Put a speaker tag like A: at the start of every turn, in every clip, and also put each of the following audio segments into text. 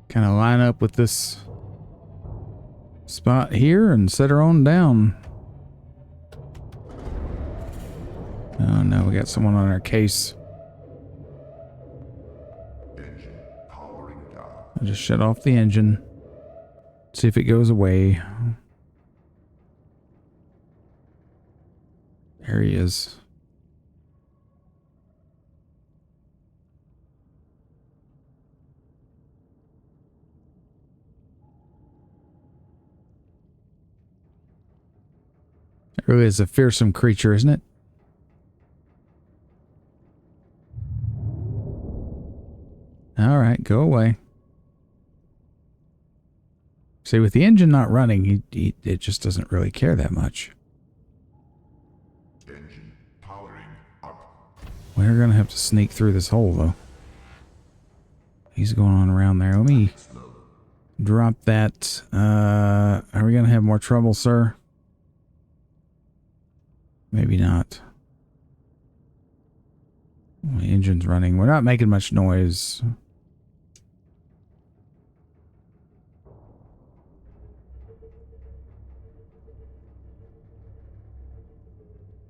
A: kind of line up with this spot here and set her on down. Oh no, we got someone on our case. I'll just shut off the engine. See if it goes away. There he is. It really is a fearsome creature, isn't it? All right, go away. See, with the engine not running, it just doesn't really care that much.
B: Engine powering up.
A: We're gonna have to sneak through this hole, though. He's going on around there. Let me drop that. Are we gonna have more trouble, sir? Maybe not. The engine's running. We're not making much noise.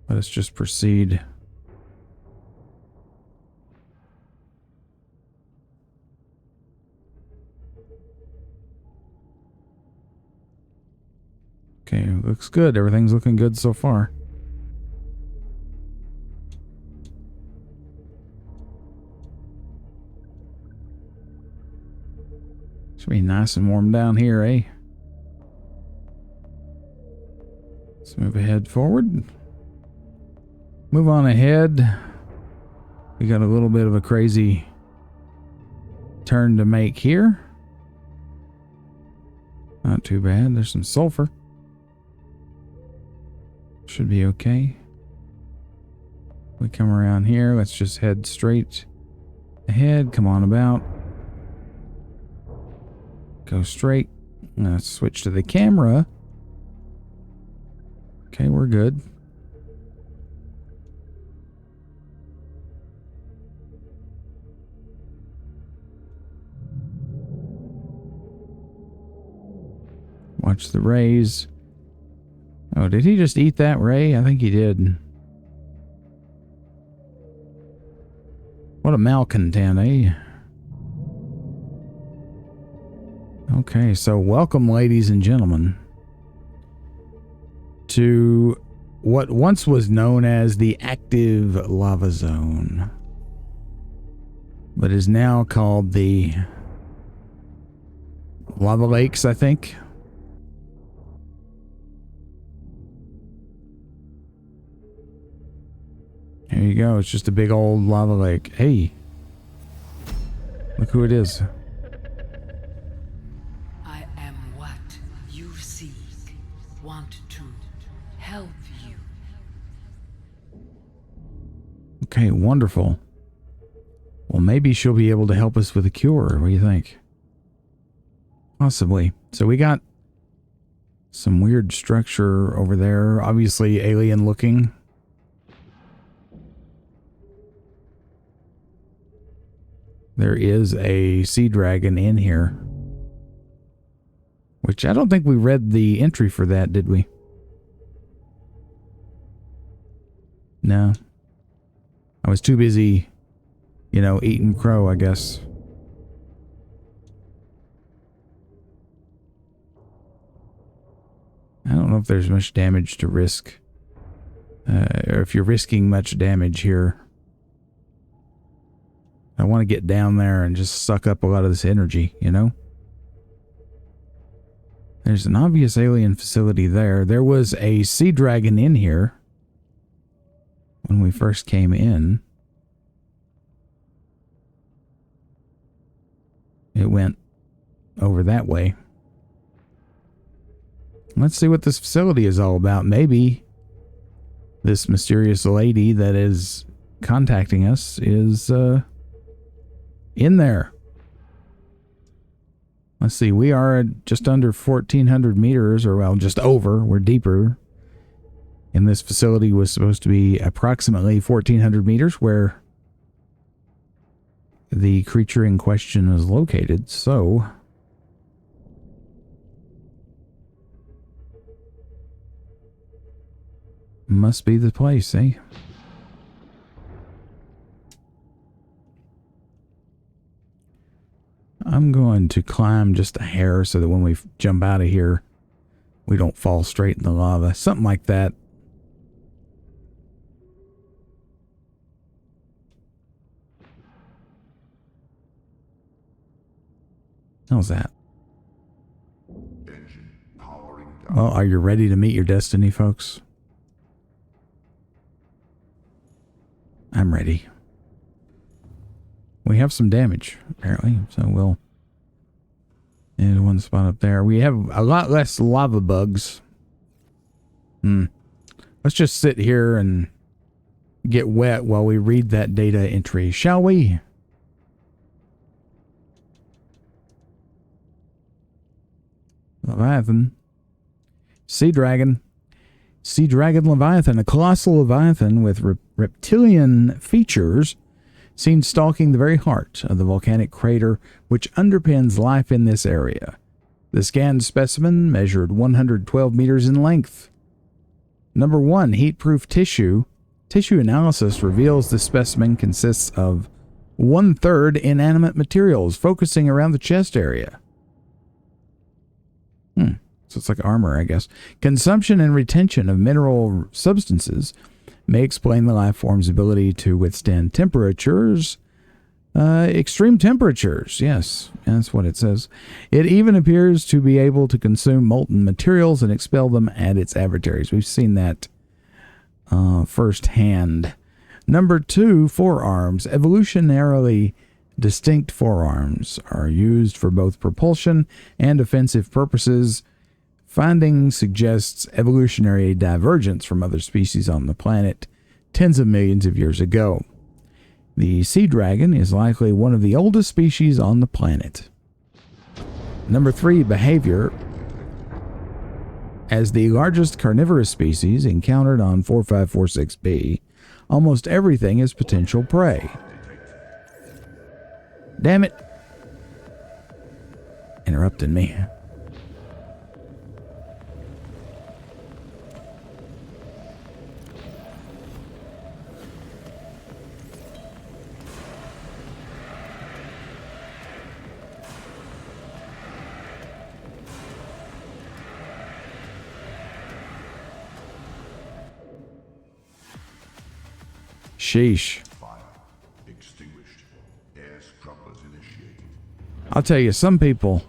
A: Let us just proceed. Okay, looks good. Everything's looking good so far. Should be nice and warm down here, eh? Let's move ahead forward. Move on ahead. We got a little bit of a crazy turn to make here. Not too bad. There's some sulfur. Should be okay. We come around here. Let's just head straight ahead. Come on about. Go straight. Let's switch to the camera. Okay, we're good. Watch the rays. Oh, did he just eat that ray? I think he did. What a malcontent, eh? Okay, so welcome, ladies and gentlemen, to what once was known as the active lava zone, but is now called the lava lakes, I think. There you go. It's just a big old lava lake. Hey, look who it is.
C: I am what you seek. Want to help you.
A: Okay, wonderful. Well, maybe she'll be able to help us with a cure. What do you think? Possibly. So we got some weird structure over there. Obviously alien looking. There is a sea dragon in here. Which I don't think we read the entry for that, did we? No. I was too busy, you know, eating crow, I guess. I don't know if there's much damage to risk. Or if you're risking much damage here. I want to get down there and just suck up a lot of this energy, you know? There's an obvious alien facility there. There was a sea dragon in here when we first came in. It went over that way. Let's see what this facility is all about. Maybe this mysterious lady that is contacting us is, in there. Let's see, we are at just under 1,400 meters, or well, just over. We're deeper. And this facility was supposed to be approximately 1,400 meters where the creature in question is located. So Must be the place, eh? I'm going to climb just a hair so that when we jump out of here, we don't fall straight in the lava. Something like that. How's that?
B: Engine powering down.
A: Well, are you ready to meet your destiny, folks? I'm ready. We have some damage, apparently, so we'll... There's one spot up there. We have a lot less lava bugs. Let's just sit here and get wet while we read that data entry, shall we? Leviathan. Sea dragon. Sea dragon Leviathan, a colossal Leviathan with reptilian features, seen stalking the very heart of the volcanic crater which underpins life in this area. The scanned specimen measured 112 meters in length. Number 1, heat-proof tissue. Tissue analysis reveals the specimen consists of 1/3 inanimate materials, focusing around the chest area. So it's like armor, I guess. Consumption and retention of mineral substances may explain the life form's ability to withstand temperatures. Extreme temperatures. Yes, that's what it says. It even appears to be able to consume molten materials and expel them at its adversaries. We've seen that firsthand. Number 2, forearms. Evolutionarily distinct forearms are used for both propulsion and offensive purposes. Finding suggests evolutionary divergence from other species on the planet tens of millions of years ago. The sea dragon is likely one of the oldest species on the planet. Number 3, behavior. As the largest carnivorous species encountered on 4546b, almost everything is potential prey. Damn it. Interrupting me. Sheesh.
B: Fire extinguished. Air scrubbers initiated.
A: I'll tell you, some people...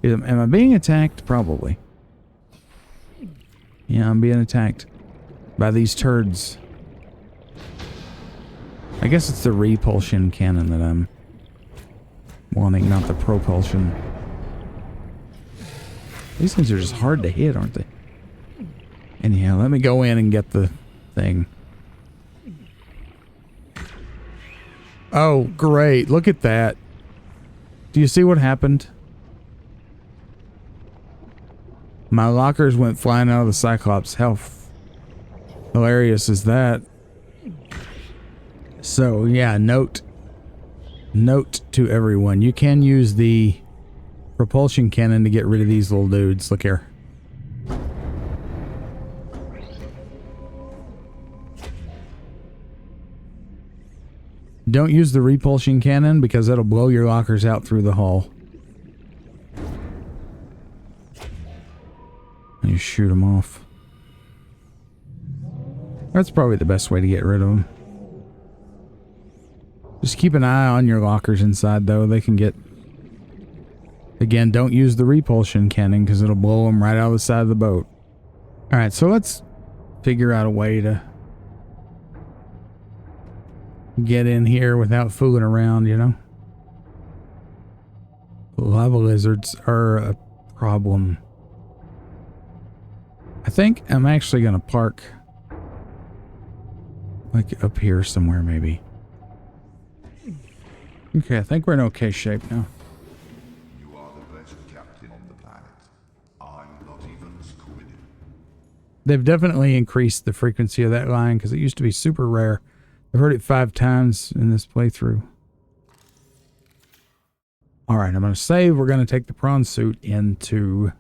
A: Am I being attacked? Probably. Yeah, I'm being attacked by these turds. I guess it's the repulsion cannon that I'm wanting, not the propulsion. These things are just hard to hit, aren't they? Anyhow, let me go in and get the thing. Oh, great. Look at that. Do you see what happened? My lockers went flying out of the Cyclops. How hilarious is that? So, yeah, note to everyone. You can use the propulsion cannon to get rid of these little dudes. Look here. Don't use the repulsion cannon because that'll blow your lockers out through the hull. And you shoot them off. That's probably the best way to get rid of them. Just keep an eye on your lockers inside, though. They can get... Again, don't use the repulsion cannon because it'll blow them right out of the side of the boat. Alright, so let's figure out a way to get in here without fooling around, you know? Lava lizards are a problem. I think I'm actually going to park like up here somewhere, maybe. Okay, I think we're in okay shape now.
B: You are the best captain on the planet. I'm not even squid.
A: They've definitely increased the frequency of that line because it used to be super rare. I've heard it 5 times in this playthrough. Alright, I'm going to save. We're going to take the prawn suit into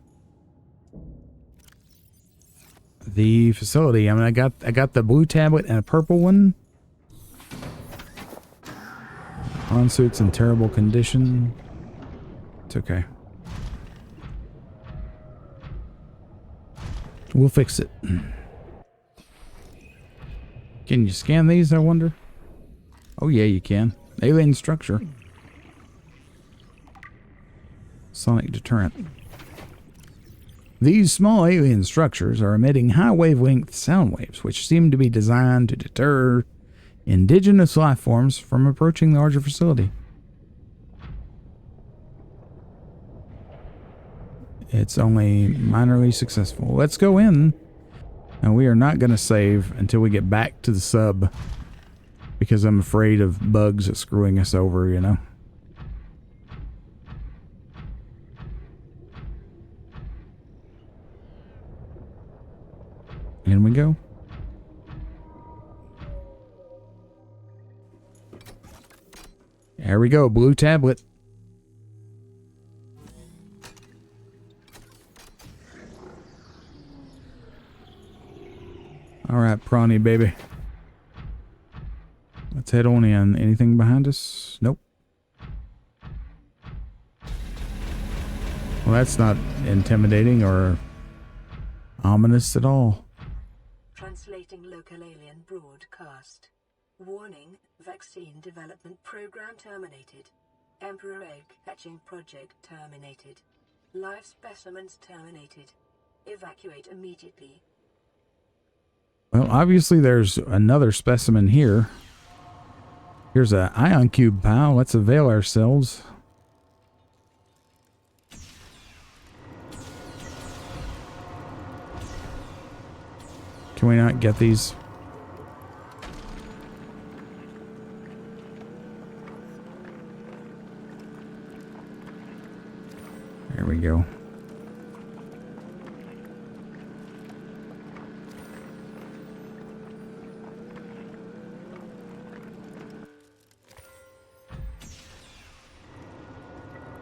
A: the facility. I mean, I got the blue tablet and a purple one. On suit's in terrible condition. It's okay. We'll fix it. Can you scan these, I wonder? Oh yeah, you can. Alien structure. Sonic deterrent. These small alien structures are emitting high wavelength sound waves, which seem to be designed to deter indigenous life forms from approaching the larger facility. It's only minorly successful. Let's go in. And we are not going to save until we get back to the sub, because I'm afraid of bugs screwing us over, you know. In we go. There we go, blue tablet. All right, Prawny baby. Let's head on in. Anything behind us? Nope. Well, that's not intimidating or ominous at all.
D: Translating local alien broadcast. Warning, vaccine development program terminated. Emperor egg hatching project terminated. Live specimens terminated. Evacuate immediately.
A: Well, obviously there's another specimen here. Here's an ion cube pile. Let's avail ourselves. Can we not get these? There we go.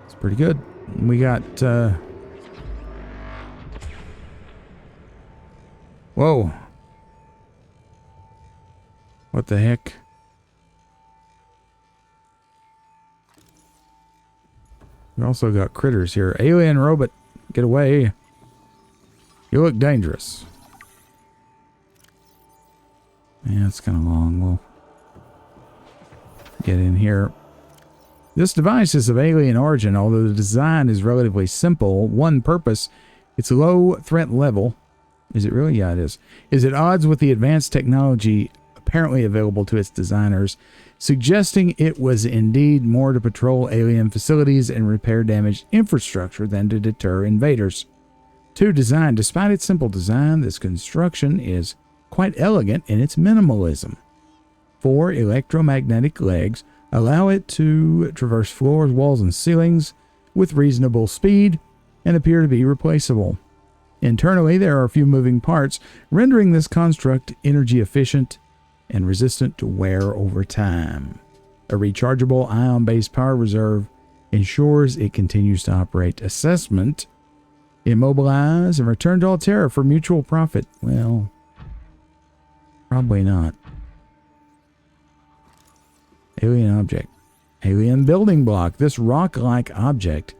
A: It's pretty good. We got, whoa. What the heck? We also got critters here. Alien robot, get away. You look dangerous. Yeah, it's kind of long. We'll get in here. This device is of alien origin, although the design is relatively simple. One purpose, it's low threat level. Is it really? Yeah, it is. Is at odds with the advanced technology apparently available to its designers, suggesting it was indeed more to patrol alien facilities and repair damaged infrastructure than to deter invaders. Despite its simple design, this construction is quite elegant in its minimalism. 4 electromagnetic legs allow it to traverse floors, walls, and ceilings with reasonable speed and appear to be replaceable. Internally, there are a few moving parts, rendering this construct energy efficient and resistant to wear over time. A rechargeable ion-based power reserve ensures it continues to operate. Assessment: immobilize and return to Altera for mutual profit. Well, probably not. Alien object. Alien building block. This rock-like object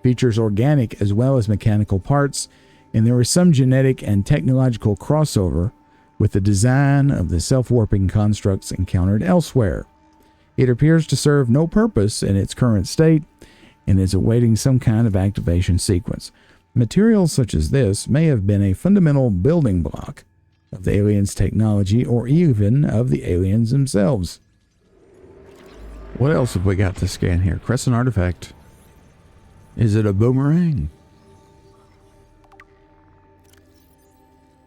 A: features organic as well as mechanical parts, and there is some genetic and technological crossover with the design of the self-warping constructs encountered elsewhere. It appears to serve no purpose in its current state and is awaiting some kind of activation sequence. Materials such as this may have been a fundamental building block of the aliens' technology or even of the aliens themselves. What else have we got to scan here? Crescent artifact. Is it a boomerang?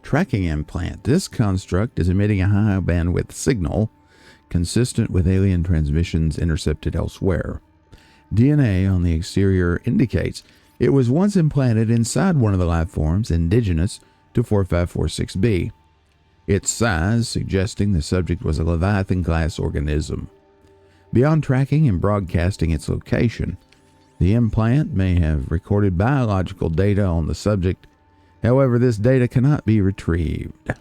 A: Tracking implant. This construct is emitting a high bandwidth signal consistent with alien transmissions intercepted elsewhere. DNA on the exterior indicates it was once implanted inside one of the life forms indigenous to 4546b. Its size suggesting the subject was a Leviathan-class organism. Beyond tracking and broadcasting its location, the implant may have recorded biological data on the subject However, this data cannot be retrieved.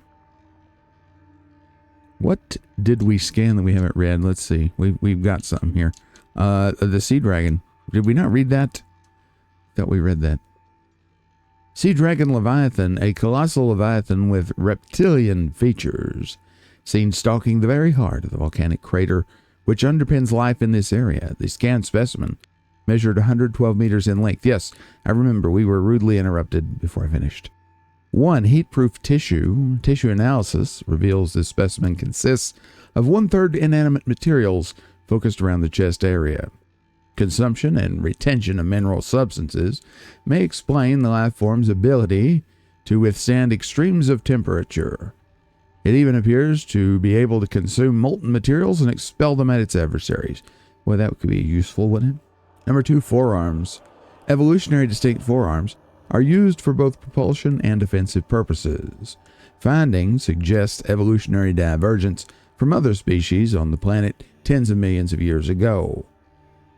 A: What did we scan that we haven't read? Let's see. We've got something here. The Sea Dragon. Did we not read that? Thought we read that. Sea Dragon Leviathan, a colossal leviathan with reptilian features, seen stalking the very heart of the volcanic crater which underpins life in this area. The scanned specimen measured 112 meters in length. Yes, I remember we were rudely interrupted before I finished. One heat-proof tissue analysis reveals this specimen consists of 1/3 inanimate materials focused around the chest area. Consumption and retention of mineral substances may explain the life form's ability to withstand extremes of temperature. It even appears to be able to consume molten materials and expel them at its adversaries. Well, that could be useful, wouldn't it? Number 2, forearms. Evolutionary distinct forearms are used for both propulsion and defensive purposes. Findings suggest evolutionary divergence from other species on the planet tens of millions of years ago.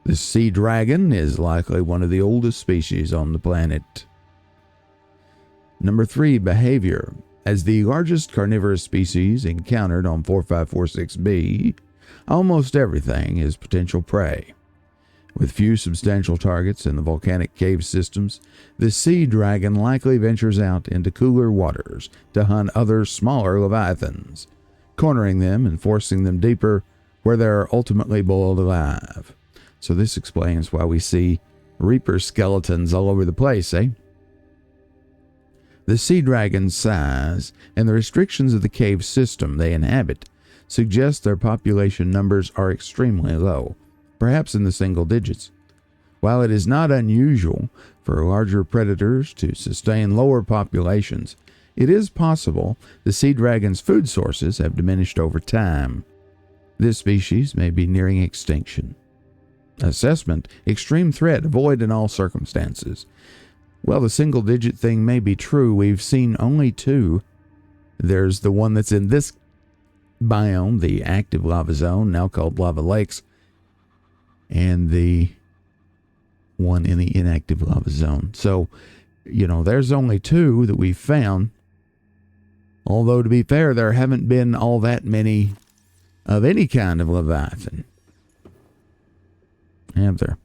A: The sea dragon is likely one of the oldest species on the planet. Number 3, behavior. As the largest carnivorous species encountered on 4546b, almost everything is potential prey. With few substantial targets in the volcanic cave systems, the sea dragon likely ventures out into cooler waters to hunt other smaller leviathans, cornering them and forcing them deeper where they are ultimately boiled alive. So this explains why we see reaper skeletons all over the place, eh? The sea dragon's size and the restrictions of the cave system they inhabit suggest their population numbers are extremely low, perhaps in the single digits. While it is not unusual for larger predators to sustain lower populations, it is possible the sea dragon's food sources have diminished over time. This species may be nearing extinction. Assessment: extreme threat, avoid in all circumstances. Well, the single-digit thing may be true. We've seen only 2. There's the one that's in this biome, the active lava zone, now called lava lakes, and the one in the inactive lava zone. So, there's only 2 that we've found. Although, to be fair, there haven't been all that many of any kind of leviathan. Have there?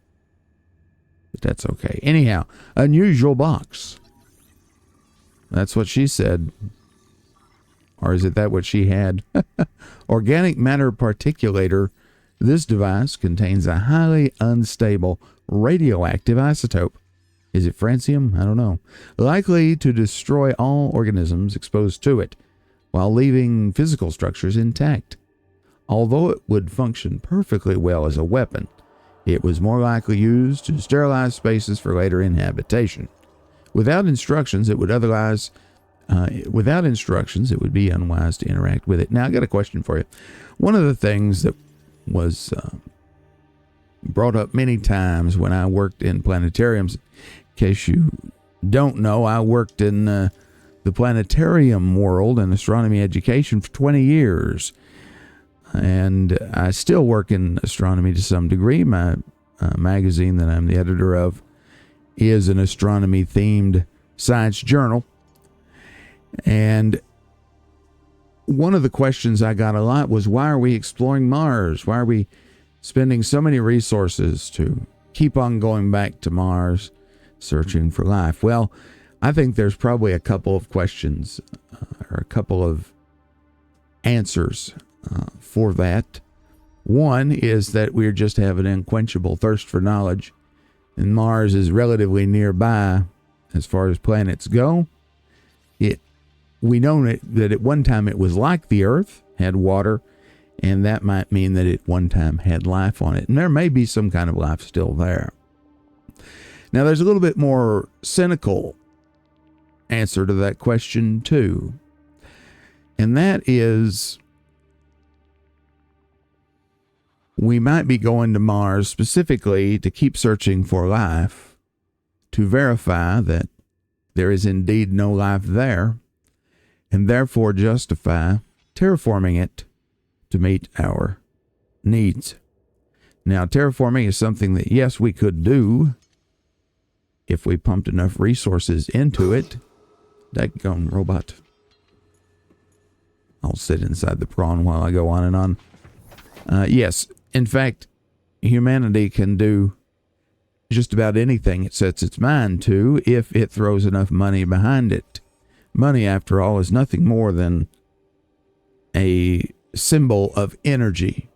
A: But that's okay. Anyhow, unusual box. That's what she said. Or is it that what she had? Organic matter particulator. This device contains a highly unstable radioactive isotope. Is it francium? I don't know. Likely to destroy all organisms exposed to it, while leaving physical structures intact. Although it would function perfectly well as a weapon, it was more likely used to sterilize spaces for later inhabitation. Without instructions, it would be unwise to interact with it. Now, I got a question for you. One of the things that was brought up many times when I worked in planetariums, in case you don't know, I worked in the planetarium world and astronomy education for 20 years. And I still work in astronomy to some degree. My magazine that I'm the editor of is an astronomy-themed science journal. And one of the questions I got a lot was, why are we exploring Mars? Why are we spending so many resources to keep on going back to Mars, searching for life? Well, I think there's probably a couple of questions or a couple of answers for that. One is that we just have an unquenchable thirst for knowledge, and Mars is relatively nearby as far as planets go. We know that at one time it was like the Earth, had water, and that might mean that it one time had life on it. And there may be some kind of life still there. Now, there's a little bit more cynical answer to that question, too. And that is, we might be going to Mars specifically to keep searching for life, to verify that there is indeed no life there, and therefore justify terraforming it to meet our needs. Now, terraforming is something that, yes, we could do if we pumped enough resources into it. Daggone robot. I'll sit inside the prawn while I go on and on. Yes, in fact, humanity can do just about anything it sets its mind to if it throws enough money behind it. Money, after all, is nothing more than a symbol of energy.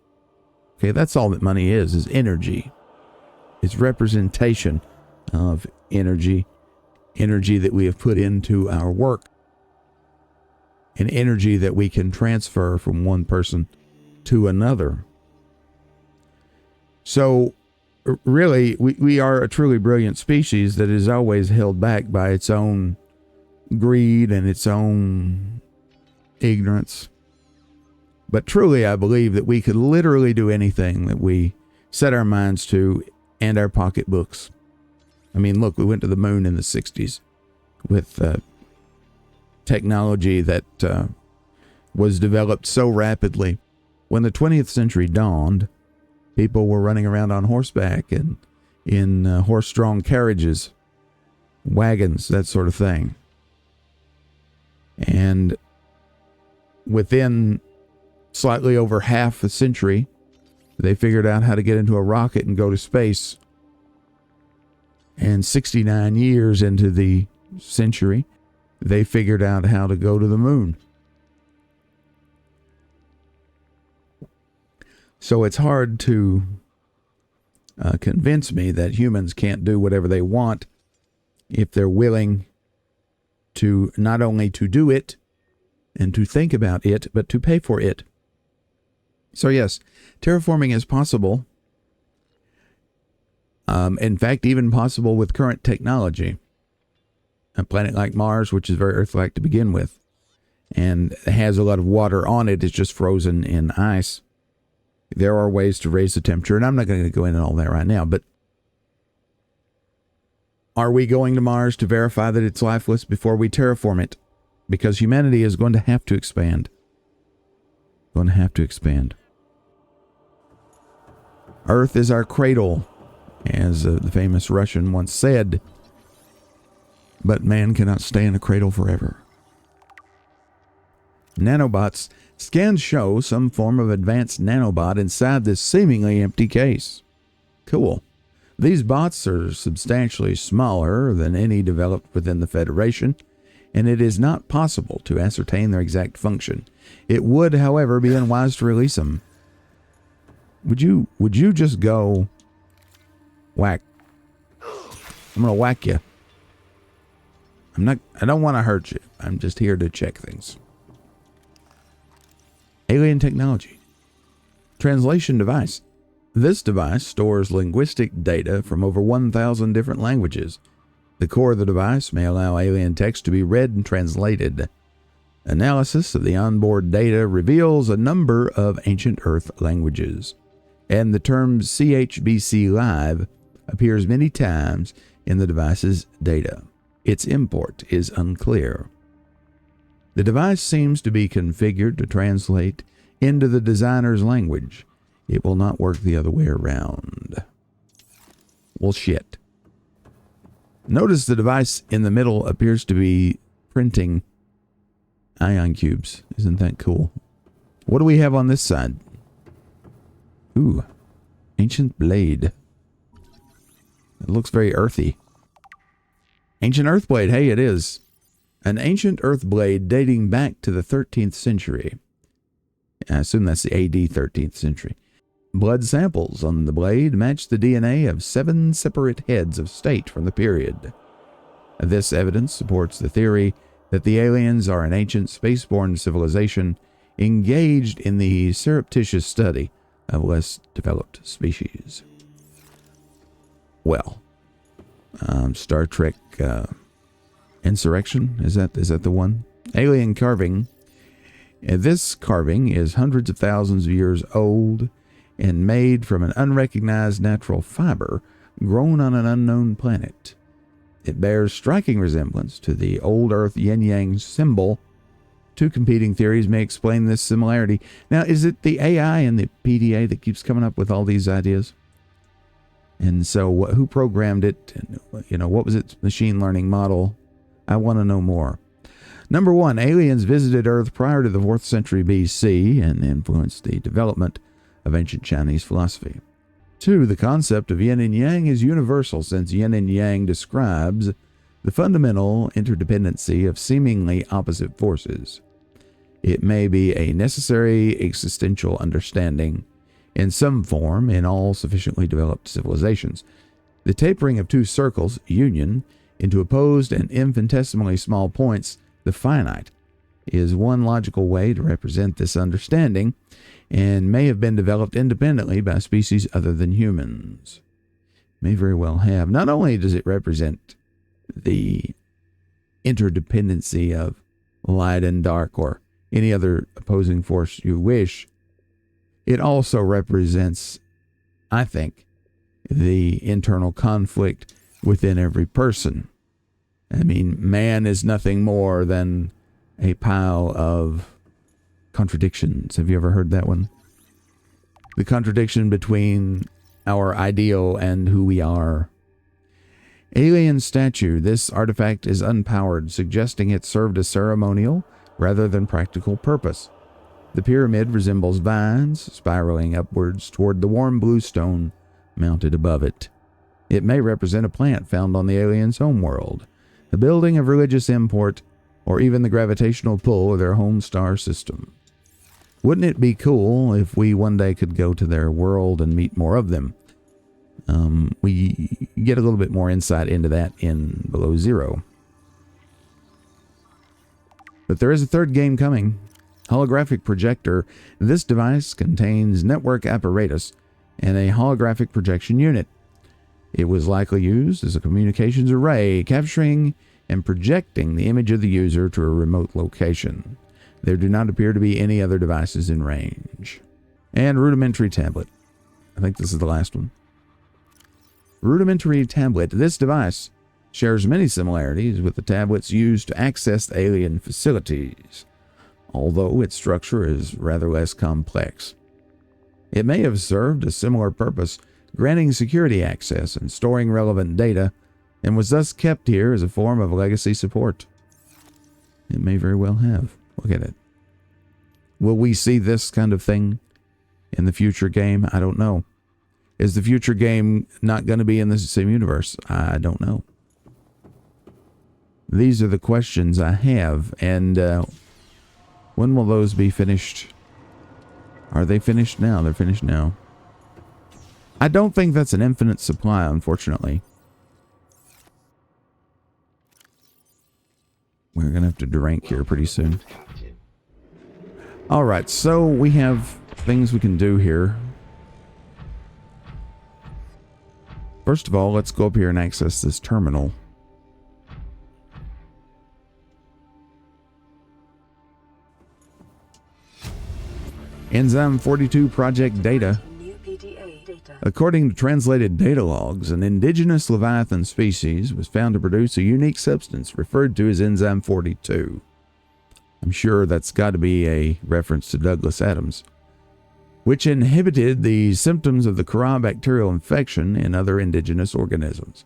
A: Okay, that's all that money is energy. It's representation of energy that we have put into our work, and energy that we can transfer from one person to another. So really, we are a truly brilliant species that is always held back by its own greed and its own ignorance. But truly, I believe that we could literally do anything that we set our minds to and our pocketbooks. I mean, look, we went to the moon in the 60s with technology that was developed so rapidly. When the 20th century dawned, people were running around on horseback and in horse-drawn carriages, wagons, that sort of thing. And within slightly over half a century, they figured out how to get into a rocket and go to space. And 69 years into the century, they figured out how to go to the moon. So it's hard to convince me that humans can't do whatever they want if they're willing to not only to do it and to think about it, but to pay for it. So yes, terraforming is possible. In fact, even possible with current technology. A planet like Mars, which is very Earth-like to begin with, and has a lot of water on it, is just frozen in ice. There are ways to raise the temperature, and I'm not going to go into all that right now, but are we going to Mars to verify that it's lifeless before we terraform it? Because humanity is going to have to expand. Going to have to expand. Earth is our cradle, as the famous Russian once said, but man cannot stay in a cradle forever. Nanobots. Scans show some form of advanced nanobot inside this seemingly empty case. Cool. These bots are substantially smaller than any developed within the Federation, and it is not possible to ascertain their exact function. It would, however, be unwise to release them. Would you just go whack? I'm gonna whack you. I don't want to hurt you. I'm just here to check things. Alien technology. Translation device. This device stores linguistic data from over 1,000 different languages. The core of the device may allow alien text to be read and translated. Analysis of the onboard data reveals a number of ancient Earth languages, and the term CHBC Live appears many times in the device's data. Its import is unclear. The device seems to be configured to translate into the designer's language. It will not work the other way around. Well, shit. Notice the device in the middle appears to be printing ion cubes. Isn't that cool? What do we have on this side? Ooh, ancient blade. It looks very earthy. Ancient earth blade. Hey, it is. An ancient earth blade dating back to the 13th century. I assume that's the AD 13th century. Blood samples on the blade match the DNA of 7 separate heads of state from the period. This evidence supports the theory that the aliens are an ancient spaceborne civilization engaged in the surreptitious study of less developed species. Well, Star Trek Insurrection, is that the one? Alien carving. This carving is hundreds of thousands of years old and made from an unrecognized natural fiber grown on an unknown planet. It bears striking resemblance to the old Earth yin-yang symbol. Two competing theories may explain this similarity. Now, is it the AI and the PDA that keeps coming up with all these ideas? And so who programmed it? And, what was its machine learning model? I want to know more. Number 1, aliens visited Earth prior to the 4th century BC and influenced the development of ancient Chinese philosophy. 2, the concept of yin and yang is universal since yin and yang describes the fundamental interdependency of seemingly opposite forces. It may be a necessary existential understanding in some form in all sufficiently developed civilizations. The tapering of two circles, union, into opposed and infinitesimally small points, the finite, is one logical way to represent this understanding and may have been developed independently by species other than humans. May very well have. Not only does it represent the interdependency of light and dark or any other opposing force you wish, it also represents, I think, the internal conflict within every person. I mean, man is nothing more than a pile of contradictions. Have you ever heard that one? The contradiction between our ideal and who we are. Alien statue. This artifact is unpowered, suggesting it served a ceremonial rather than practical purpose. The pyramid resembles vines spiraling upwards toward the warm blue stone mounted above it. It may represent a plant found on the aliens' homeworld, a building of religious import, or even the gravitational pull of their home star system. Wouldn't it be cool if we one day could go to their world and meet more of them? We get a little bit more insight into that in Below Zero. But there is a third game coming. Holographic projector. This device contains network apparatus and a holographic projection unit. It was likely used as a communications array, capturing and projecting the image of the user to a remote location. There do not appear to be any other devices in range. And rudimentary tablet. I think this is the last one. Rudimentary tablet. This device shares many similarities with the tablets used to access the alien facilities, although its structure is rather less complex. It may have served a similar purpose, granting security access and storing relevant data, and was thus kept here as a form of legacy support. It may very well have. Look at it. Will we see this kind of thing in the future game? I don't know. Is the future game not going to be in the same universe? I don't know. These are the questions I have, and when will those be finished? Are they finished now? They're finished now. I don't think that's an infinite supply, unfortunately. We're going to have to drink here pretty soon. Alright, so we have things we can do here. First of all, let's go up here and access this terminal. Enzyme 42 project data. According to translated data logs, an indigenous Leviathan species was found to produce a unique substance referred to as Enzyme 42. I'm sure that's got to be a reference to Douglas Adams, which inhibited the symptoms of the Kara bacterial infection in other indigenous organisms.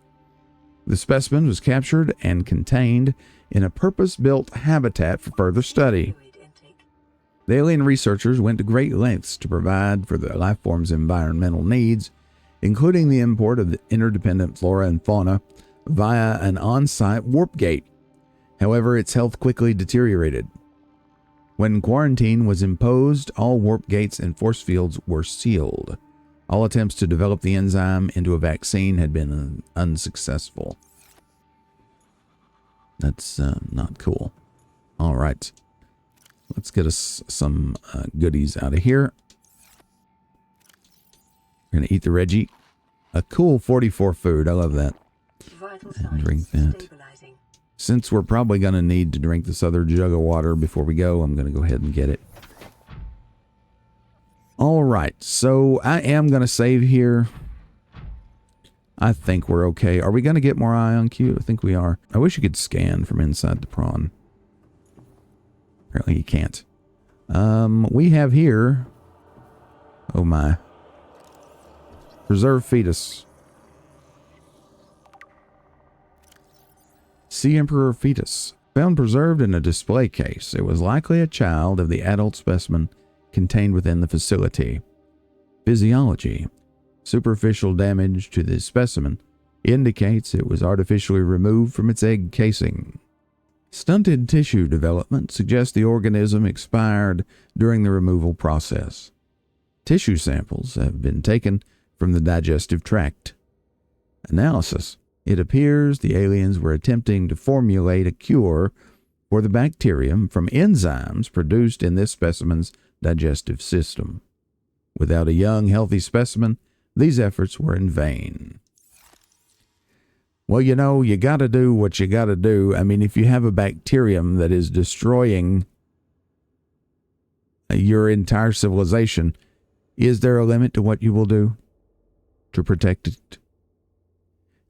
A: The specimen was captured and contained in a purpose-built habitat for further study. The alien researchers went to great lengths to provide for the life form's environmental needs, including the import of the interdependent flora and fauna via an on-site warp gate. However, its health quickly deteriorated. When quarantine was imposed, all warp gates and force fields were sealed. All attempts to develop the enzyme into a vaccine had been unsuccessful. That's not cool. All right. Let's get us some goodies out of here. We're going to eat the Reggie. A cool 44 food. I love that. And drink that. Since we're probably going to need to drink this other jug of water before we go, I'm going to go ahead and get it. All right. So I am going to save here. I think we're okay. Are we going to get more ion Q? I think we are. I wish you could scan from inside the prawn. Apparently you can't. We have here, oh my, preserved fetus. Sea Emperor fetus. Found preserved in a display case. It was likely a child of the adult specimen contained within the facility. Physiology. Superficial damage to the specimen indicates it was artificially removed from its egg casing. Stunted tissue development suggests the organism expired during the removal process. Tissue samples have been taken from the digestive tract. Analysis. It appears the aliens were attempting to formulate a cure for the bacterium from enzymes produced in this specimen's digestive system. Without a young, healthy specimen, these efforts were in vain. Well, you know, you got to do what you got to do. I mean, if you have a bacterium that is destroying your entire civilization, is there a limit to what you will do to protect it?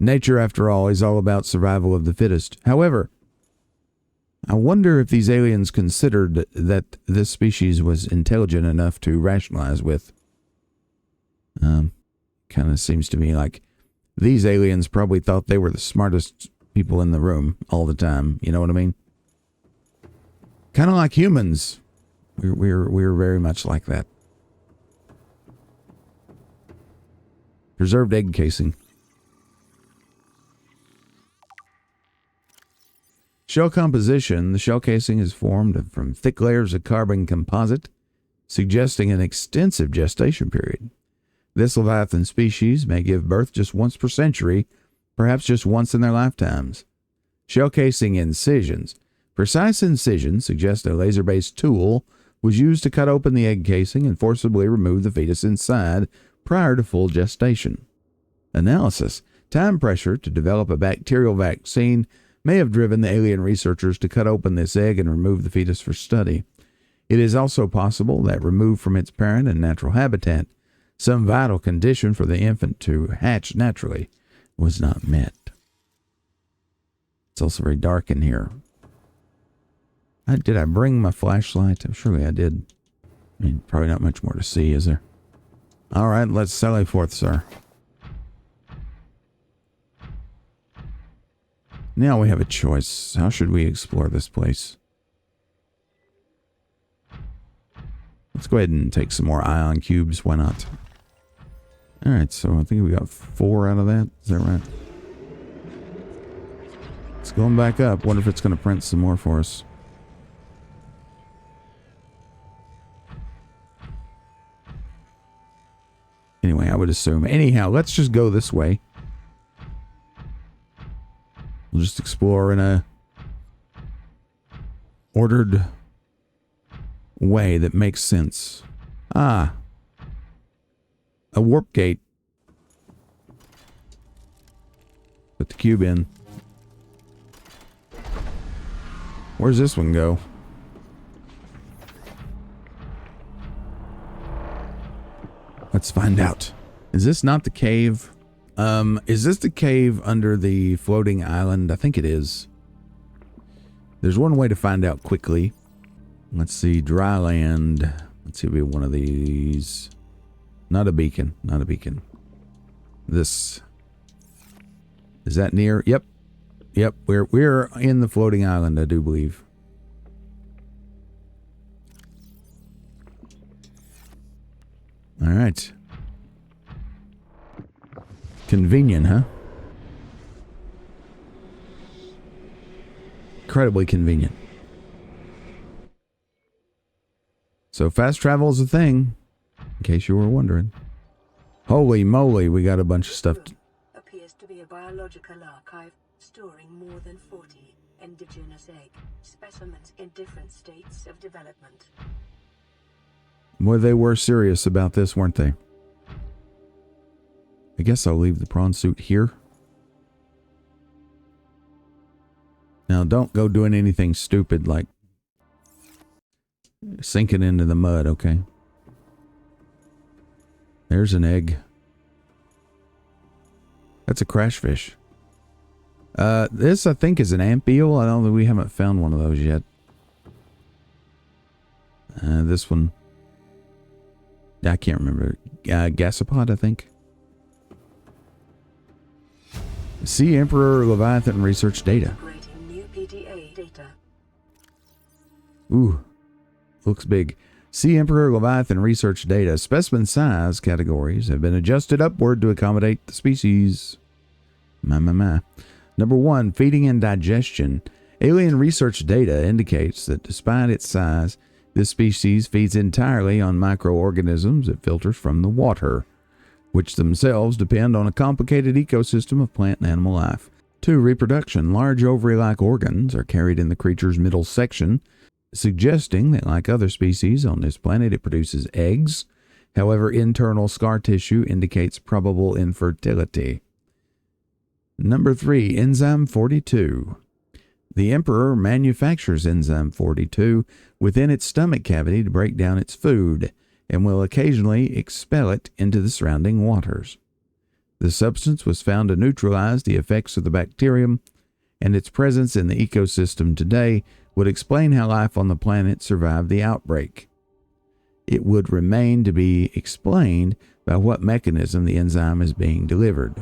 A: Nature, after all, is all about survival of the fittest. However, I wonder if these aliens considered that this species was intelligent enough to rationalize with. Kind of seems to me like these aliens probably thought they were the smartest people in the room all the time. You know what I mean? Kind of like humans. We're very much like that. Preserved egg casing. Shell composition. The shell casing is formed from thick layers of carbon composite, suggesting an extensive gestation period. This Leviathan species may give birth just once per century, perhaps just once in their lifetimes. Shell casing incisions. Precise incisions suggest a laser-based tool was used to cut open the egg casing and forcibly remove the fetus inside prior to full gestation. Analysis. Time pressure to develop a bacterial vaccine may have driven the alien researchers to cut open this egg and remove the fetus for study. It is also possible that removed from its parent and natural habitat, some vital condition for the infant to hatch naturally was not met. It's also very dark in here. Did I bring my flashlight? Surely I did. I mean, probably not much more to see, is there? All right, let's sally forth, sir. Now we have a choice. How should we explore this place? Let's go ahead and take some more ion cubes. Why not? All right, so I think we got 4 out of that. Is that right? Let's go back up. Wonder if it's going to print some more for us. Anyway, I would assume. Anyhow, let's just go this way. We'll just explore in a ordered way that makes sense. Ah. A warp gate. Put the cube in. Where's this one go? Let's find out. Is this not the cave? Is this the cave under the floating island? I think it is. There's one way to find out quickly. Let's see. Dry land. Let's see if we have one of these. Not a beacon. Not a beacon. This. Is that near? Yep. Yep. We're in the floating island, I do believe. All right. Convenient, huh? Incredibly convenient. So fast travel is a thing, in case you were wondering. Holy moly, we got a bunch of stuff.
D: Appears to be a biological archive storing more than 40 indigenous egg specimens in different states of development.
A: Boy, they were serious about this, weren't they? I guess I'll leave the prawn suit here. Now, don't go doing anything stupid like sinking into the mud, okay? There's an egg. That's a crash fish. This, I think, is an ant eel. I don't think we haven't found one of those yet. This one. I can't remember. Gasopod, I think. See Emperor Leviathan research data.
D: Creating new PDA data.
A: Ooh, looks big. Sea Emperor Leviathan research data. Specimen size categories have been adjusted upward to accommodate the species. My. Number 1, feeding and digestion. Alien research data indicates that despite its size, this species feeds entirely on microorganisms it filters from the water, which themselves depend on a complicated ecosystem of plant and animal life. 2, reproduction. Large ovary-like organs are carried in the creature's middle section, suggesting that, like other species on this planet, it produces eggs. However, internal scar tissue indicates probable infertility. Number 3, enzyme 42. The Emperor manufactures enzyme 42 within its stomach cavity to break down its food, and will occasionally expel it into the surrounding waters. The substance was found to neutralize the effects of the bacterium, and its presence in the ecosystem today would explain how life on the planet survived the outbreak. It would remain to be explained by what mechanism the enzyme is being delivered.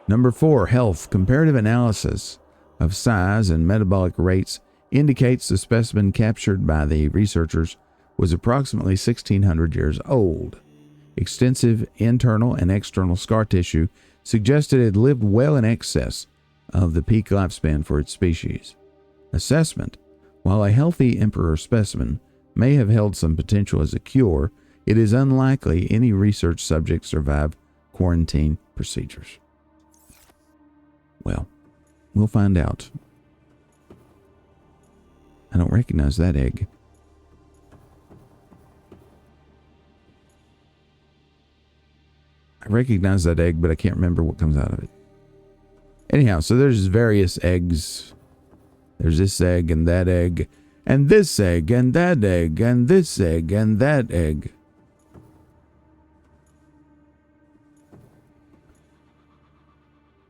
A: Number 4, health. Comparative analysis of size and metabolic rates indicates the specimen captured by the researchers was approximately 1,600 years old. Extensive internal and external scar tissue suggested it lived well in excess of the peak lifespan for its species. Assessment. While a healthy Emperor specimen may have held some potential as a cure, it is unlikely any research subject survived quarantine procedures. Well, we'll find out. I don't recognize that egg. I recognize that egg, but I can't remember what comes out of it. Anyhow, so there's various eggs. There's this egg and that egg, and this egg and that egg, and this egg and that egg.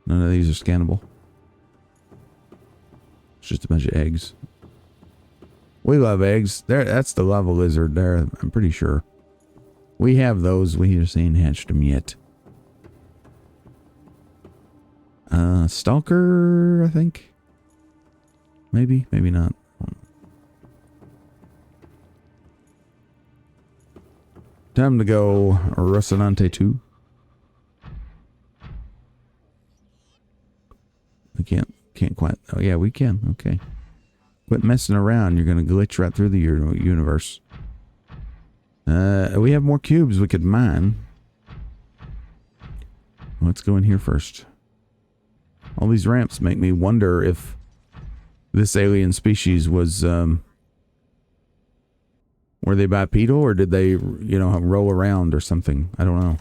A: None of these are scannable. It's just a bunch of eggs. We love eggs. There, that's the lava lizard there, I'm pretty sure. We have those. We just ain't hatched them yet. Stalker, I think. Maybe, maybe not. Time to go Rocinante 2. We can't quite. Oh yeah, we can. Okay. Quit messing around. You're going to glitch right through the universe. We have more cubes we could mine. Let's go in here first. All these ramps make me wonder if this alien species was, were they bipedal or did they, roll around or something? I don't know.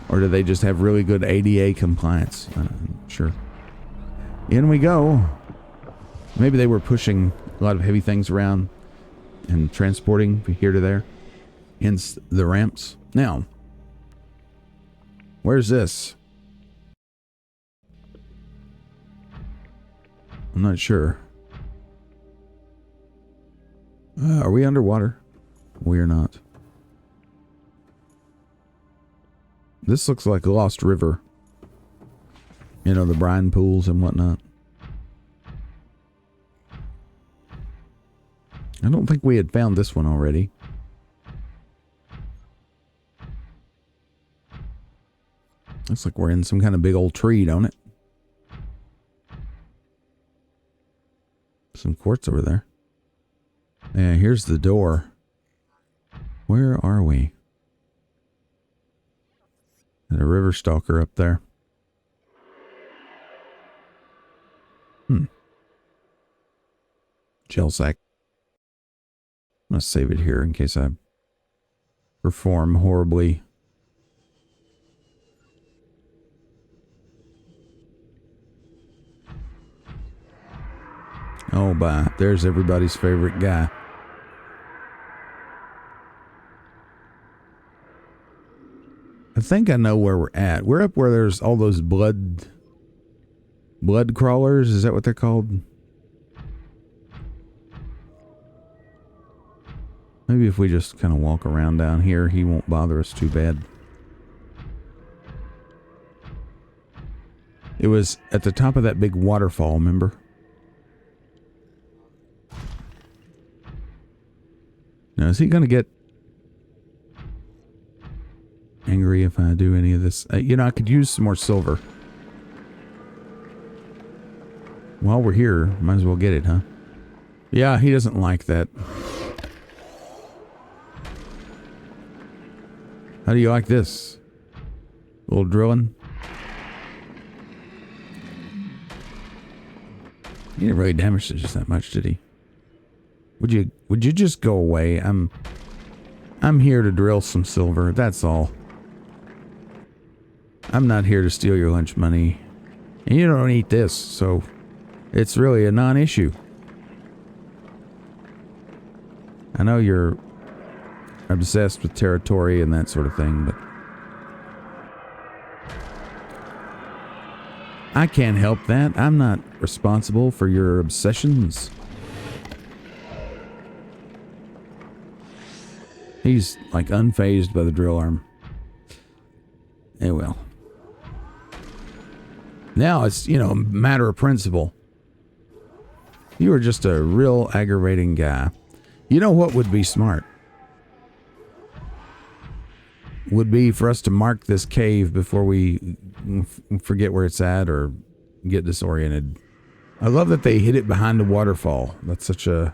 A: Or do they just have really good ADA compliance? I'm not sure. In we go. Maybe they were pushing a lot of heavy things around and transporting from here to there. Hence the ramps. Now, where's this? I'm not sure. Are we underwater? We are not. This looks like a lost river. You know, the brine pools and whatnot. I don't think we had found this one already. Looks like we're in some kind of big old tree, don't it? Some quartz over there. Yeah, here's the door. Where are we? And a river stalker up there. Gel sack. I'm going to save it here in case I perform horribly. Oh, bye. There's everybody's favorite guy. I think I know where we're at. We're up where there's all those blood crawlers. Is that what they're called? Maybe if we just kind of walk around down here, he won't bother us too bad. It was at the top of that big waterfall, remember? Now, is he going to get angry if I do any of this? You know, I could use some more silver. While we're here, might as well get it, huh? Yeah, he doesn't like that. How do you like this? A little drilling? He didn't really damage it just that much, did he? Would you just go away? I'm here to drill some silver, that's all. I'm not here to steal your lunch money. And you don't eat this, so it's really a non-issue. I know you're obsessed with territory and that sort of thing, but I can't help that. I'm not responsible for your obsessions. He's like unfazed by the drill arm. Eh well. Now it's, you know, a matter of principle. You are just a real aggravating guy. You know what would be smart? Would be for us to mark this cave before we forget where it's at or get disoriented. I love that they hid it behind a waterfall. That's such a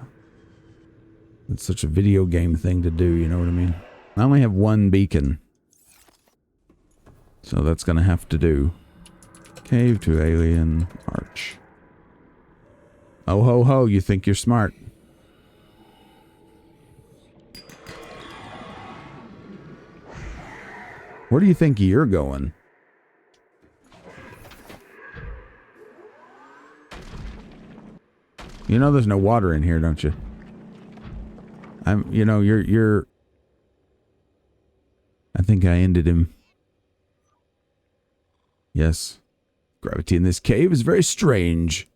A: video game thing to do, you know what I mean? I only have one beacon. So that's gonna have to do. Cave to alien arch. Oh ho ho, you think you're smart. Where do you think you're going? You know there's no water in here, don't you? You know, you're... I think I ended him. Yes. Gravity in this cave is very strange.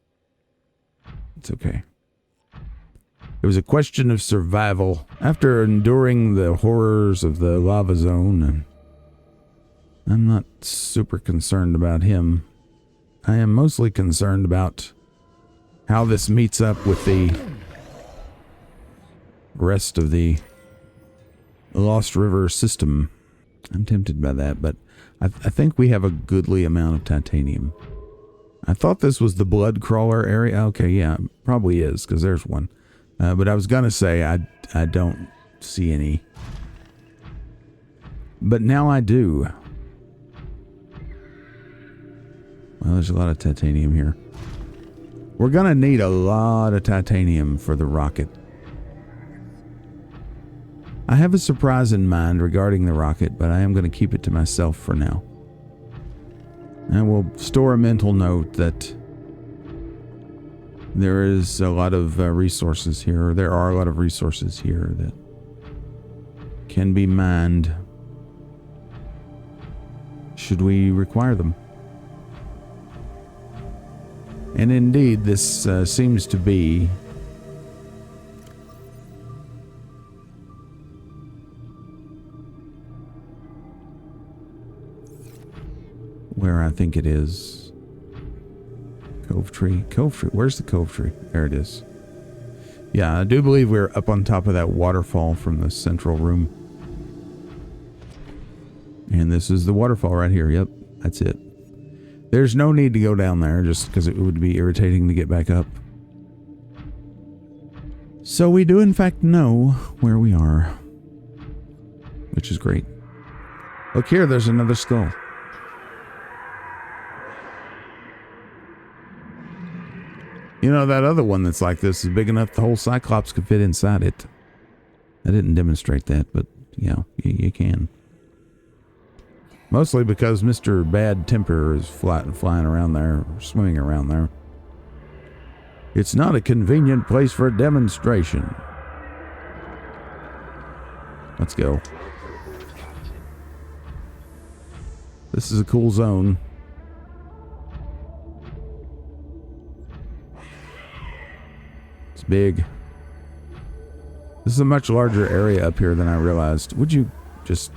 A: It's okay. It was a question of survival. After enduring the horrors of the lava zone, and I'm not super concerned about him. I am mostly concerned about how this meets up with the rest of the Lost River system. I'm tempted by that, but I think we have a goodly amount of titanium. I thought this was the blood crawler area. Okay, yeah, probably is, because there's one. But I was going to say I don't see any. But now I do. Well, there's a lot of titanium here. We're going to need a lot of titanium for the rocket. I have a surprise in mind regarding the rocket, but I am going to keep it to myself for now. I will store a mental note that there is a lot of resources here, or there are a lot of resources here that can be mined should we require them. And indeed, this seems to be where I think it is. Cove tree. Cove tree. Where's the cove tree? There it is. Yeah, I do believe we're up on top of that waterfall from the central room. And this is the waterfall right here. Yep, that's it. There's no need to go down there just because it would be irritating to get back up. So we do in fact know where we are, which is great. Look here, there's another skull. You know, that other one that's like this is big enough the whole Cyclops could fit inside it. I didn't demonstrate that, but yeah, you can. Mostly because Mr. Bad Temper is flying around there, or swimming around there. It's not a convenient place for a demonstration. Let's go. This is a cool zone. It's big. This is a much larger area up here than I realized. Would you just...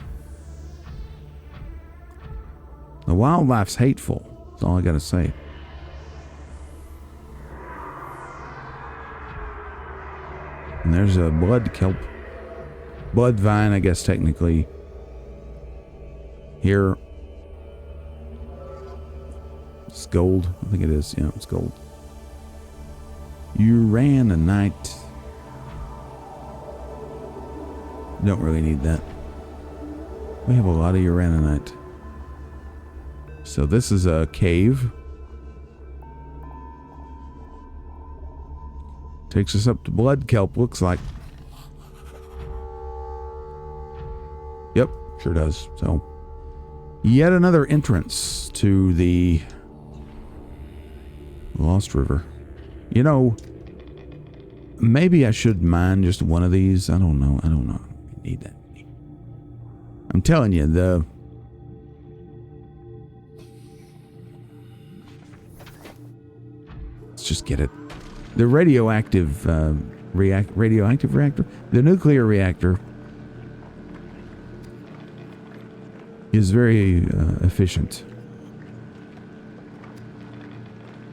A: The wildlife's hateful. That's all I gotta say. And there's a blood kelp. Blood vine, I guess technically. Here. It's gold. I think it is. Yeah, it's gold. Uranite. Don't really need that. We have a lot of uranite. So this is a cave. Takes us up to blood kelp, looks like. Yep, sure does. So, yet another entrance to the Lost River. You know, maybe I should mine just one of these. I don't know. I need that. I'm telling you, let's just get it. The radioactive reactor, the nuclear reactor, is very efficient.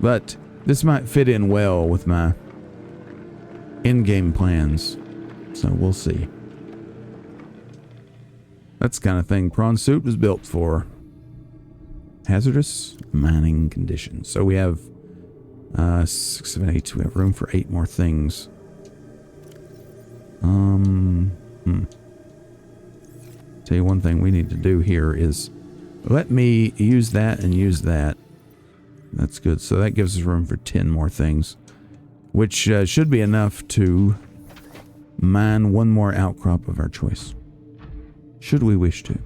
A: But this might fit in well with my in-game plans, so we'll see. That's the kind of thing Prawn Suit was built for. Hazardous mining conditions. So we have 6, 7, 8. We have room for 8 more things. Tell you one thing we need to do here is let me use that and use that. That's good. So that gives us room for 10 more things, which should be enough to mine one more outcrop of our choice, should we wish to.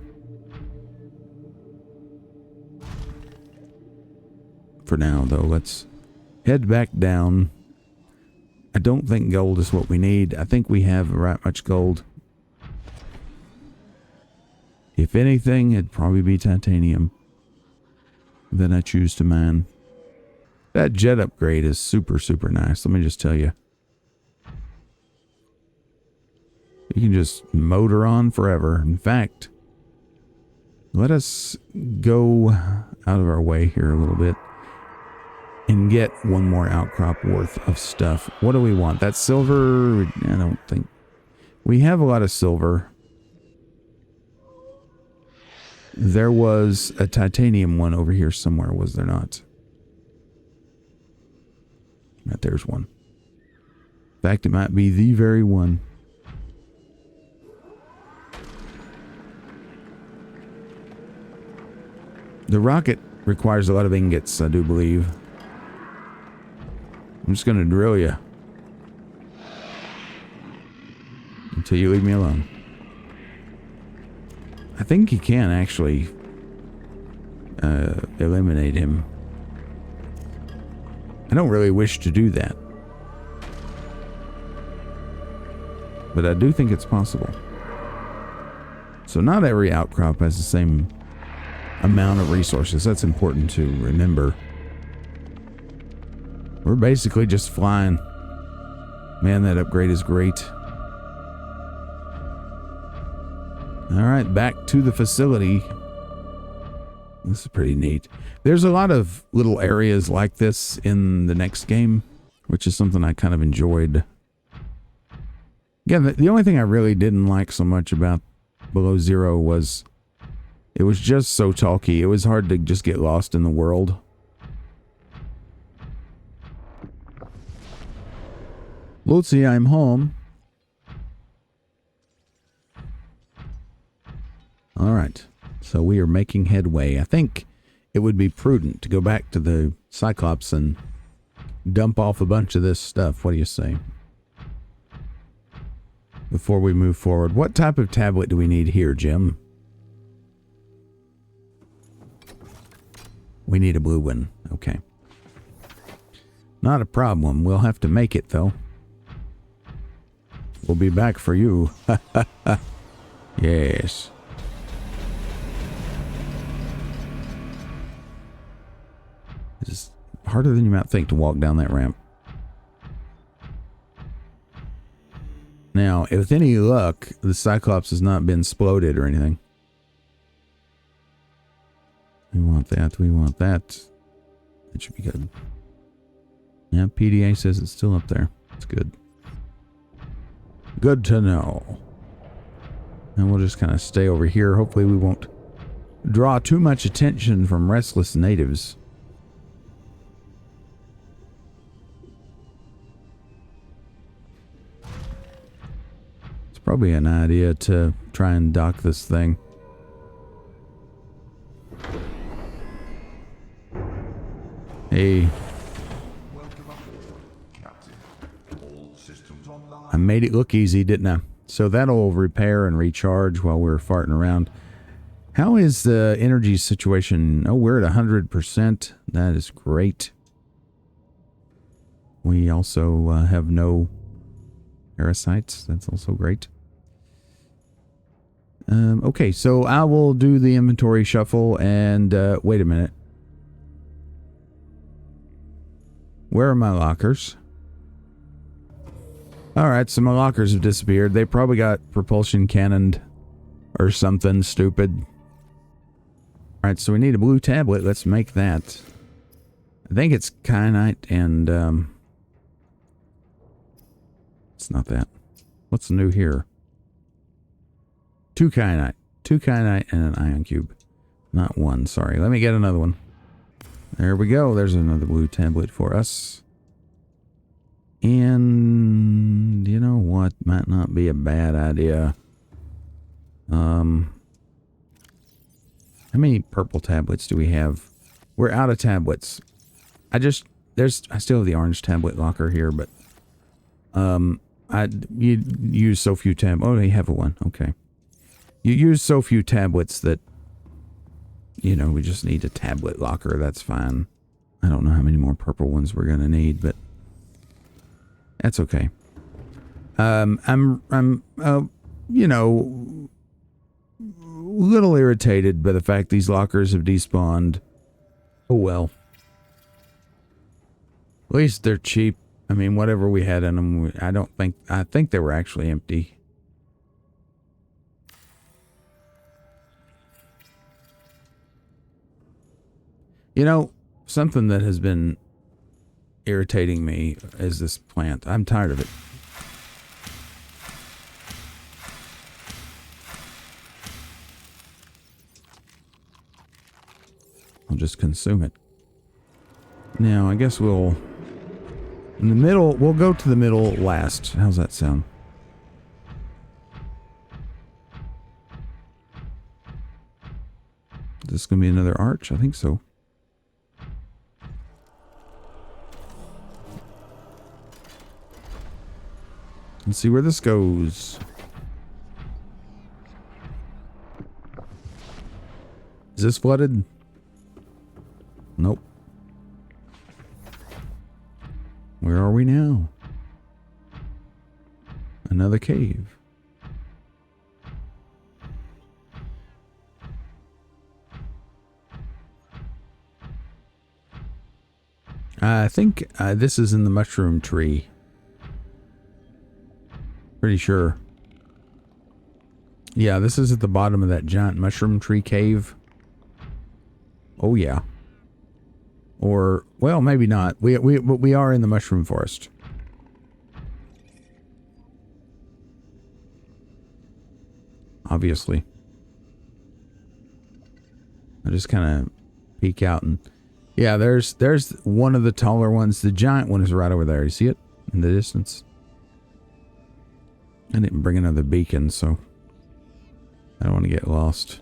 A: For now, though, let's head back down. I don't think gold is what we need. I think we have right much gold. If anything, it'd probably be titanium that I choose to mine. That jet upgrade is super, super nice. Let me just tell you. You can just motor on forever. In fact, let us go out of our way here a little bit and get one more outcrop worth of stuff. What do we want? That silver? I don't think. We have a lot of silver. There was a titanium one over here somewhere, was there not? Right, there's one. In fact, it might be the very one. The rocket requires a lot of ingots, I do believe. I'm just going to drill you until you leave me alone. I think you can actually eliminate him. I don't really wish to do that, but I do think it's possible. So not every outcrop has the same amount of resources. That's important to remember. We're basically just flying. Man, that upgrade is great. All right, back to the facility. This is pretty neat. There's a lot of little areas like this in the next game, which is something I kind of enjoyed. Again, the only thing I really didn't like so much about Below Zero was it was just so talky. It was hard to just get lost in the world. Lucy, I'm home. All right. So we are making headway. I think it would be prudent to go back to the Cyclops and dump off a bunch of this stuff. What do you say? Before we move forward. What type of tablet do we need here, Jim? We need a blue one. Okay. Not a problem. We'll have to make it, though. We'll be back for you. Yes. It's harder than you might think to walk down that ramp. Now, with any luck, the Cyclops has not been exploded or anything. We want that. We want that. That should be good. Yeah, PDA says it's still up there. It's good. Good to know. And we'll just kind of stay over here. Hopefully we won't draw too much attention from restless natives. It's probably an idea to try and dock this thing. Hey.
B: Welcome aboard, Captain. All systems online.
A: I made it look easy, didn't I? So that'll repair and recharge while we're farting around. How is the energy situation? Oh, we're at 100%. That is great. We also have no parasites. That's also great. Okay, so I will do the inventory shuffle and wait a minute. Where are my lockers? Alright, so my lockers have disappeared. They probably got propulsion cannoned or something stupid. Alright, so we need a blue tablet. Let's make that. I think it's kyanite and it's not that. What's new here? 2 kyanite. 2 kyanite and an ion cube. Not 1, sorry. Let me get another one. There we go. There's another blue tablet for us. And you know what? Might not be a bad idea. How many purple tablets do we have? We're out of tablets. I still have the orange tablet locker here, but you use so few oh, you have one. Okay. You use so few tablets that, you know, we just need a tablet locker. That's fine. I don't know how many more purple ones we're gonna need, but that's okay. I'm you know, a little irritated by the fact these lockers have despawned. Oh well. At least they're cheap. I mean, whatever we had in them, I think they were actually empty. You know, something that has been irritating me is this plant. I'm tired of it. I'll just consume it. Now, I guess we'll... in the middle, we'll go to the middle last. How's that sound? Is this going to be another arch? I think so. Let's see where this goes. Is this flooded? Nope. Where are we now? Another cave. I think this is in the mushroom tree. Pretty sure. Yeah, this is at the bottom of that giant mushroom tree cave. Oh yeah. Or, well, maybe not. We are in the mushroom forest. Obviously. I just kind of peek out and... yeah, there's one of the taller ones. The giant one is right over there. You see it in the distance? I didn't bring another beacon, so I don't want to get lost.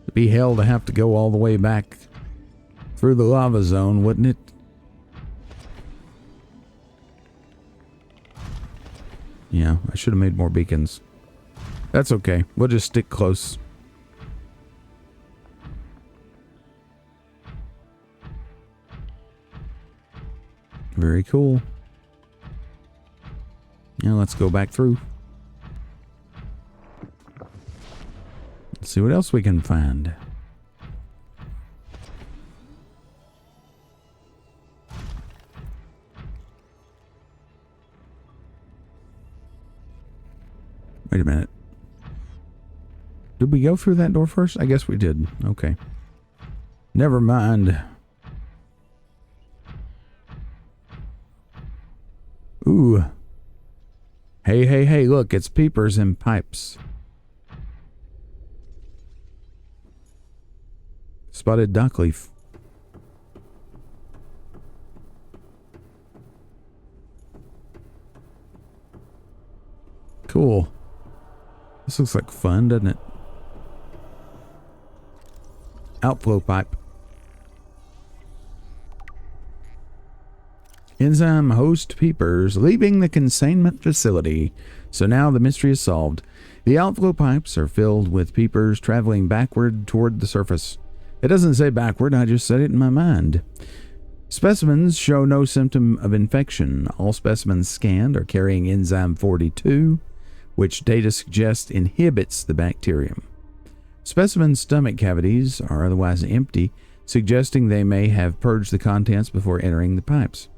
A: It'd be hell to have to go all the way back through the lava zone, wouldn't it? Yeah, I should have made more beacons. That's okay. We'll just stick close. Very cool. Now let's go back through. Let's see what else we can find. Wait a minute. Did we go through that door first? I guess we did. Okay. Never mind. Ooh. Hey, hey, hey, look, it's peepers and pipes. Spotted dockleaf. Cool. This looks like fun, doesn't it? Outflow pipe. Enzyme host peepers leaving the containment facility. So now the mystery is solved. The outflow pipes are filled with peepers traveling backward toward the surface. It doesn't say backward, I just said it in my mind. Specimens show no symptom of infection. All specimens scanned are carrying enzyme 42, which data suggests inhibits the bacterium. Specimens' stomach cavities are otherwise empty, suggesting they may have purged the contents before entering the pipes.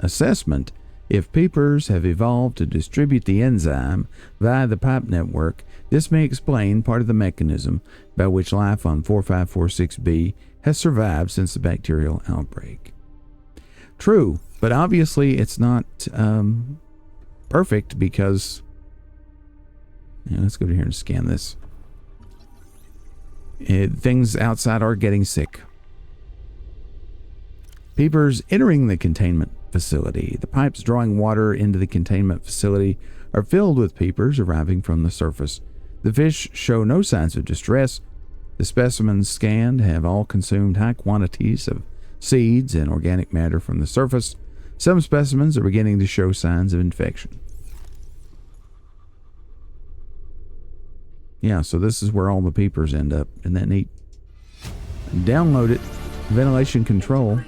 A: Assessment: if peepers have evolved to distribute the enzyme via the pipe network, this may explain part of the mechanism by which life on 4546b has survived since the bacterial outbreak. True, but obviously it's not perfect because... Yeah, let's go to here and scan this. Things outside are getting sick. Peepers entering the containment facility. The pipes drawing water into the containment facility are filled with peepers arriving from the surface. The fish show no signs of distress. The specimens scanned have all consumed high quantities of seeds and organic matter from the surface. Some specimens are beginning to show signs of infection. Yeah, so this is where all the peepers end up. Isn't that neat? Download it. Ventilation control.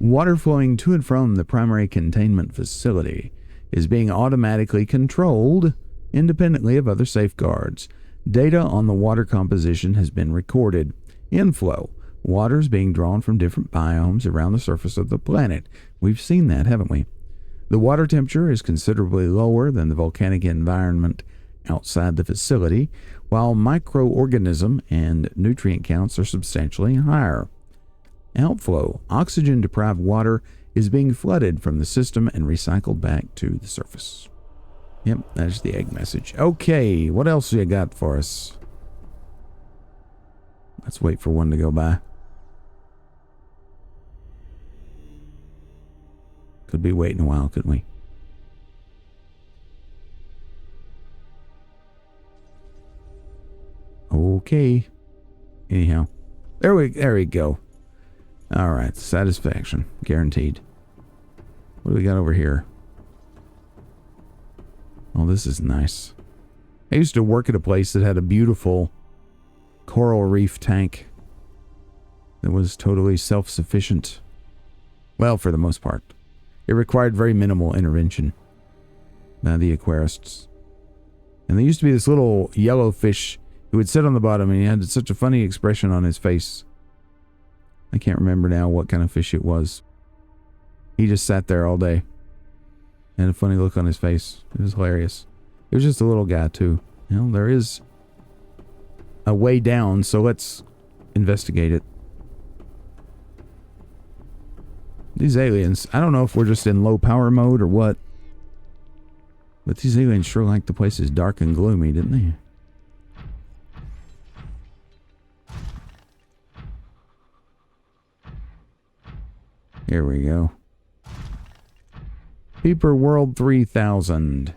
A: Water flowing to and from the primary containment facility is being automatically controlled independently of other safeguards. Data on the water composition has been recorded. Inflow. Water is being drawn from different biomes around the surface of the planet. We've seen that, haven't we? The water temperature is considerably lower than the volcanic environment outside the facility, while microorganism and nutrient counts are substantially higher. Outflow. Oxygen-deprived water is being flooded from the system and recycled back to the surface. Yep, that's the egg message. Okay, what else you got for us? Let's wait for one to go by. Could be waiting a while, couldn't we? Okay. Anyhow, there we go. All right, satisfaction guaranteed. What do we got over here? Oh, this is nice. I used to work at a place that had a beautiful coral reef tank that was totally self-sufficient. Well, for the most part. It required very minimal intervention by the aquarists. And there used to be this little yellow fish who would sit on the bottom, and he had such a funny expression on his face. I can't remember now what kind of fish it was. He just sat there all day. Had a funny look on his face. It was hilarious. It was just a little guy, too. You know, there is a way down, so let's investigate it. These aliens, I don't know if we're just in low power mode or what, but these aliens sure like the places dark and gloomy, didn't they? Here we go. Peeper World 3000.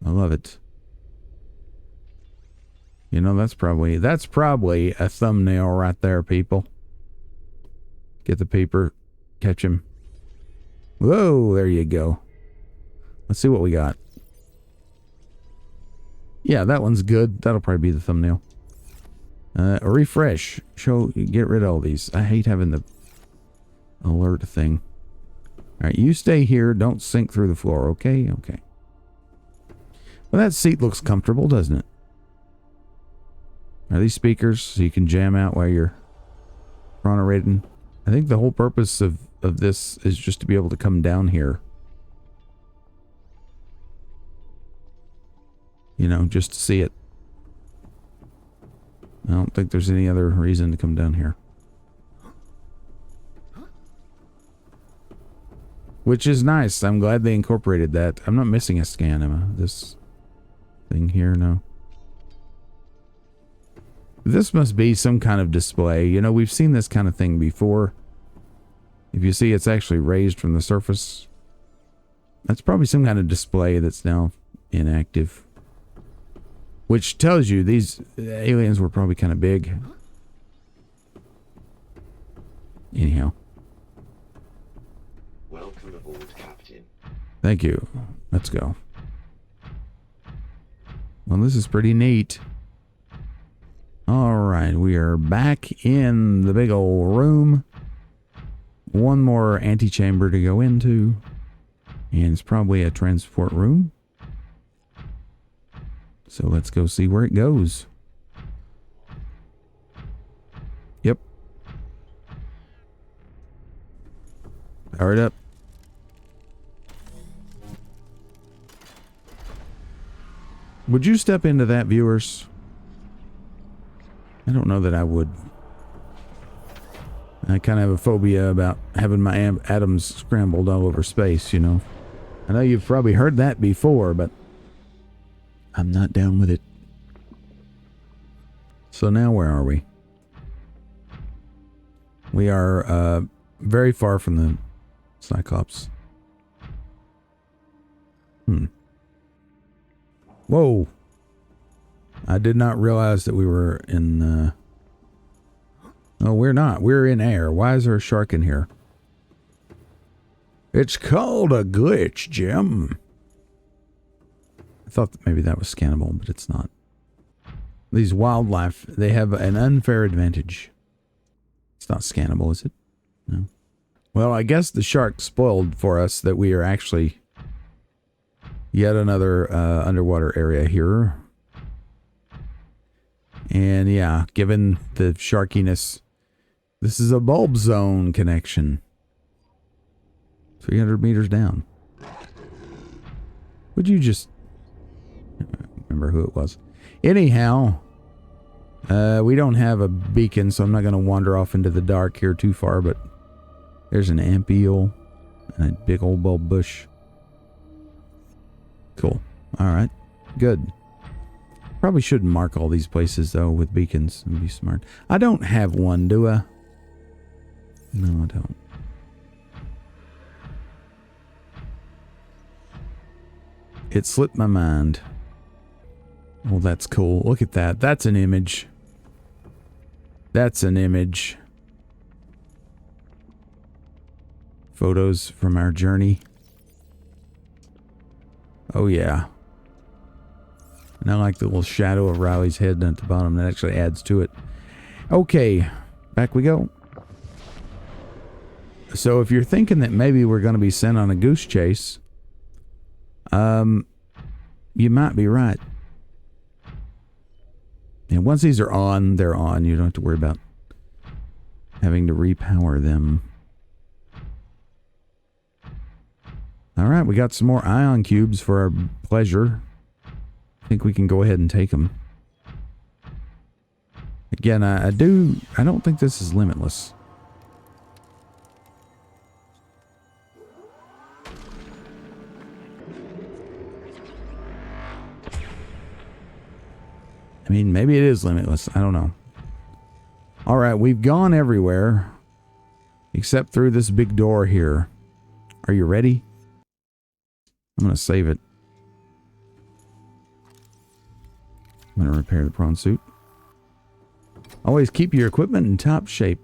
A: I love it. You know, that's probably a thumbnail right there, people. Get the peeper, catch him. Whoa, there you go. Let's see what we got. Yeah, that one's good. That'll probably be the thumbnail. Refresh. Get rid of all these. I hate having the alert thing. Alright, you stay here. Don't sink through the floor, okay? Okay. Well, that seat looks comfortable, doesn't it? Are these speakers so you can jam out while you're chronorating? I think the whole purpose of this is just to be able to come down here. You know, just to see it. I don't think there's any other reason to come down here. which is nice. I'm glad they incorporated that. I'm not missing a scan, am I? This thing here, no. This must be some kind of display. You know, we've seen this kind of thing before. If you see, it's actually raised from the surface. That's probably some kind of display that's now inactive. Which tells you these aliens were probably kind of big. Anyhow.
E: Welcome aboard, Captain.
A: Thank you. Let's go. Well, this is pretty neat. All right, we are back in the big old room. One more antechamber to go into. And it's probably a transport room. So let's go see where it goes. Yep. Power it up. Would you step into that, viewers? I don't know that I would. I kind of have a phobia about having my atoms scrambled all over space, you know. I know you've probably heard that before, but I'm not down with it. So now where are we? We are very far from the Cyclops. Whoa. I did not realize that we were in... Oh, we're not. We're in air. Why is there a shark in here? It's called a glitch, Jim. I thought that maybe that was scannable, but it's not. These wildlife, they have an unfair advantage. It's not scannable, is it? No. Well, I guess the shark spoiled for us that we are actually yet another underwater area here. And yeah, given the sharkiness, this is a bulb zone connection. 300 meters down. Would you just... I don't remember who it was. Anyhow, we don't have a beacon, so I'm not going to wander off into the dark here too far, but there's an amp eel and a big old bulb bush. Cool. Alright. Good. Probably shouldn't mark all these places, though, with beacons. It'd be smart. I don't have one, do I? No, I don't. It slipped my mind. Oh, that's cool. Look at that. That's an image. That's an image. Photos from our journey. Oh, yeah. And I like the little shadow of Riley's head at the bottom. That actually adds to it. Okay. Back we go. So if you're thinking that maybe we're going to be sent on a goose chase, you might be right. And once these are on, they're on. You don't have to worry about having to repower them. All right, we got some more ion cubes for our pleasure. I think we can go ahead and take them. Again, I don't think this is limitless. I mean, maybe it is limitless. I don't know. All right, we've gone everywhere except through this big door here. Are you ready? I'm going to save it. I'm going to repair the prawn suit. Always keep your equipment in top shape.